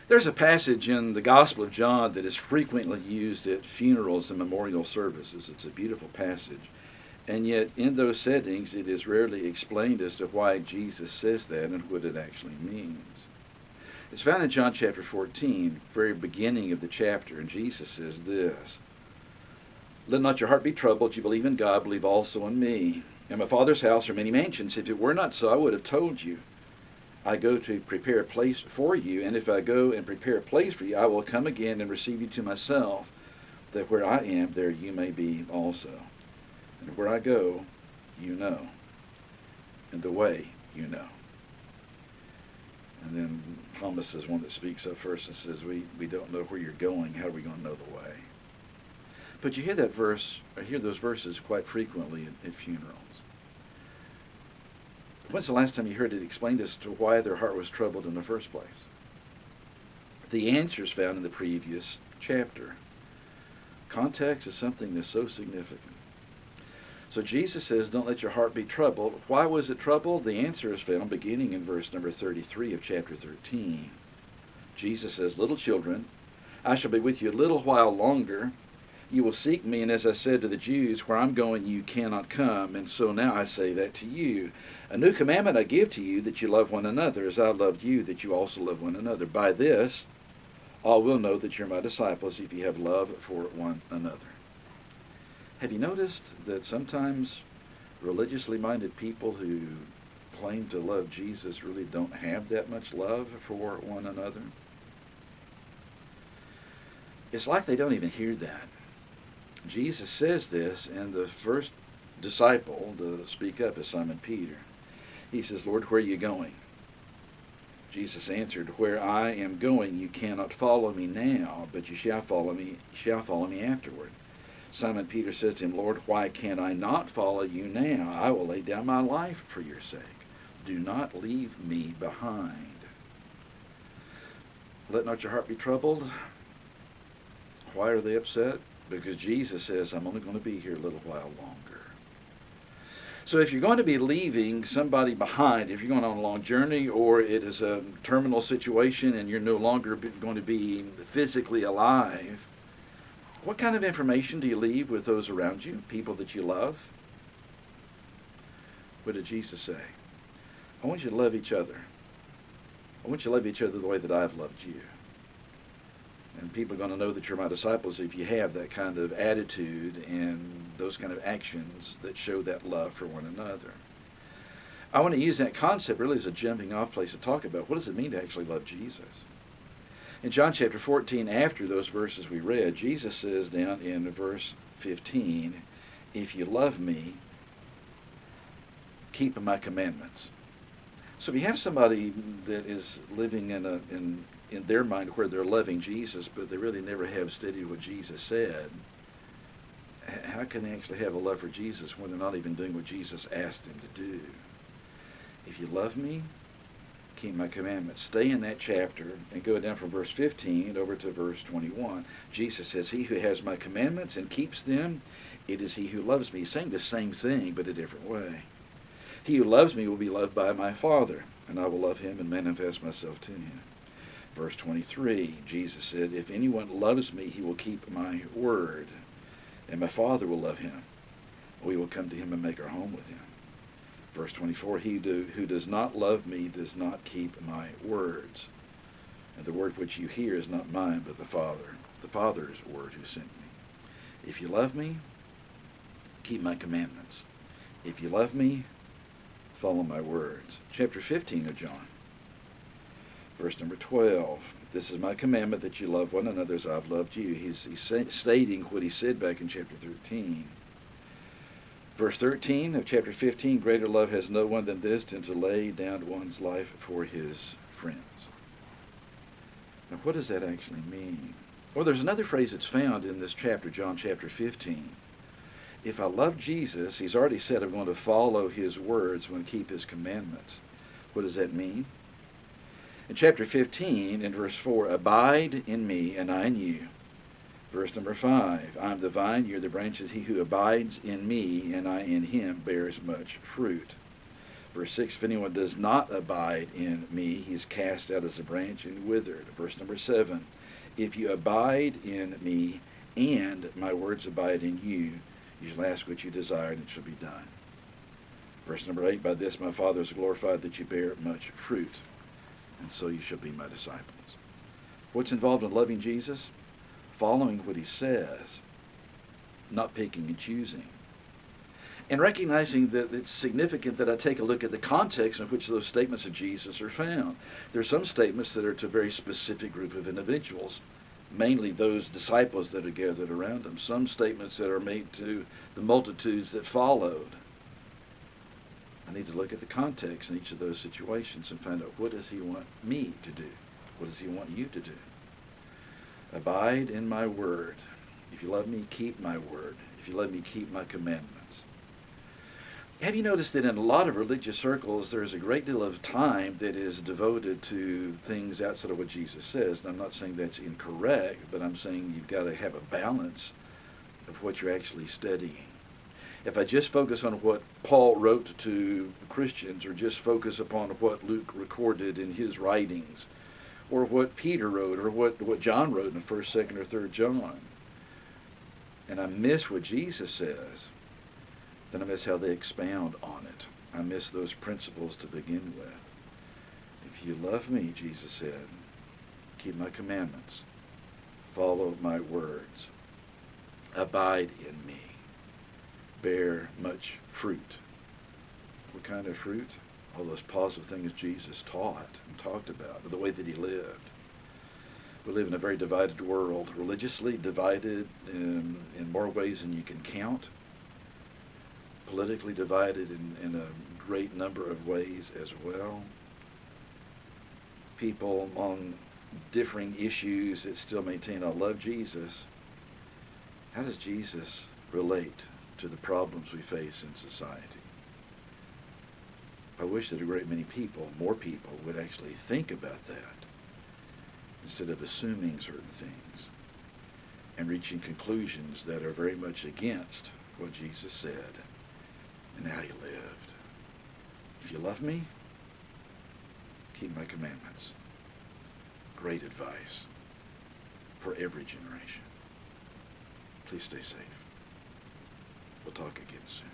There's a passage in the Gospel of John that is frequently used at funerals and memorial services. It's a beautiful passage. And yet, in those settings, it is rarely explained as to why Jesus says that and what it actually means. It's found in John chapter 14, very beginning of the chapter, and Jesus says this: "Let not your heart be troubled. You believe in God, believe also in me. In my Father's house are many mansions. If it were not so, I would have told you. I go to prepare a place for you, and if I go and prepare a place for you, I will come again and receive you to myself, that where I am, there you may be also. And where I go, you know, and the way you know." And then Thomas is one that speaks up first and says, we don't know where you're going. How are we going to know the way? But you hear that verse, I hear those verses quite frequently at funerals. When's the last time you heard it explained as to why their heart was troubled in the first place? The answer is found in the previous chapter. Context is something that's so significant. So Jesus says, don't let your heart be troubled. Why was it troubled? The answer is found beginning in verse number 33 of chapter 13. Jesus says, "Little children, I shall be with you a little while longer. You will seek me, and as I said to the Jews, where I'm going you cannot come. And so now I say that to you. A new commandment I give to you, that you love one another, as I loved you, that you also love one another. By this all will know that you're my disciples, if you have love for one another." Have you noticed that sometimes religiously minded people who claim to love Jesus really don't have that much love for one another? It's like they don't even hear that. Jesus says this, and the first disciple to speak up is Simon Peter. He says, "Lord, where are you going?" Jesus answered, "Where I am going you cannot follow me now, but you shall follow me afterward." Simon Peter says to him, "Lord, why can I not follow you now? I will lay down my life for your sake. Do not leave me behind." Let not your heart be troubled. Why are they upset? Because Jesus says, I'm only going to be here a little while longer. So if you're going to be leaving somebody behind, if you're going on a long journey, or it is a terminal situation and you're no longer going to be physically alive, what kind of information do you leave with those around you, people that you love? What did Jesus say? I want you to love each other. I want you to love each other the way that I've loved you. And people are going to know that you're my disciples if you have that kind of attitude and those kind of actions that show that love for one another. I want to use that concept really as a jumping off place to talk about what does it mean to actually love Jesus. In John chapter 14, after those verses we read, Jesus says down in verse 15, "If you love me, keep my commandments." So if you have somebody that is living in their mind where they're loving Jesus, but they really never have studied what Jesus said, how can they actually have a love for Jesus when they're not even doing what Jesus asked them to do? If you love me, keep my commandments. Stay in that chapter and go down from verse 15 over to verse 21. Jesus says, "He who has my commandments and keeps them, it is he who loves me." He's saying the same thing, but a different way. "He who loves me will be loved by my Father, and I will love him and manifest myself to him." Verse 23, Jesus said, "If anyone loves me, he will keep my word, and my Father will love him. We will come to him and make our home with him." Verse 24, "He who does not love me does not keep my words. And the word which you hear is not mine, but the Father's word who sent me." If you love me, keep my commandments. If you love me, follow my words. Chapter 15 of John, verse number 12. "This is my commandment, that you love one another as I've loved you." He's stating what he said back in chapter 13. Verse 13 of chapter 15, "Greater love has no one than this, than to lay down one's life for his friends." Now, what does that actually mean? Well, there's another phrase that's found in this chapter, John chapter 15. If I love Jesus, he's already said I'm going to follow his words, I'm going to keep his commandments. What does that mean? In chapter 15, in verse 4, "Abide in me, and I in you." Verse number 5, "I am the vine, you are the branches. He who abides in me, and I in him, bears much fruit." Verse 6, if anyone does not abide in me, he's cast out as a branch and withered. Verse number 7, if you abide in me and my words abide in you, you shall ask what you desire and it shall be done. Verse number 8, by this my Father is glorified that you bear much fruit, and so you shall be my disciples. What's involved in loving Jesus? Following what he says, not picking and choosing. And recognizing that it's significant that I take a look at the context in which those statements of Jesus are found. There are some statements that are to a very specific group of individuals, mainly those disciples that are gathered around him. Some statements that are made to the multitudes that followed. I need to look at the context in each of those situations and find out, what does he want me to do? What does he want you to do? Abide in my word. If you love me, keep my word. If you love me, keep my commandments. Have you noticed that in a lot of religious circles, there is a great deal of time that is devoted to things outside of what Jesus says? And I'm not saying that's incorrect, but I'm saying you've got to have a balance of what you're actually studying. If I just focus on what Paul wrote to Christians, or just focus upon what Luke recorded in his writings, or what Peter wrote, or what John wrote in 1st, 2nd, or 3rd John, and I miss what Jesus says, then I miss how they expound on it. I miss those principles to begin with. If you love me, Jesus said, keep my commandments, follow my words, abide in me, bear much fruit. What kind of fruit? All those positive things Jesus taught and talked about, the way that he lived. We live in a very divided world, religiously divided in more ways than you can count, politically divided in a great number of ways as well. People on differing issues that still maintain, I love Jesus. How does Jesus relate to the problems we face in society? I wish that a great many people, more people, would actually think about that instead of assuming certain things and reaching conclusions that are very much against what Jesus said and how he lived. If you love me, keep my commandments. Great advice for every generation. Please stay safe. We'll talk again soon.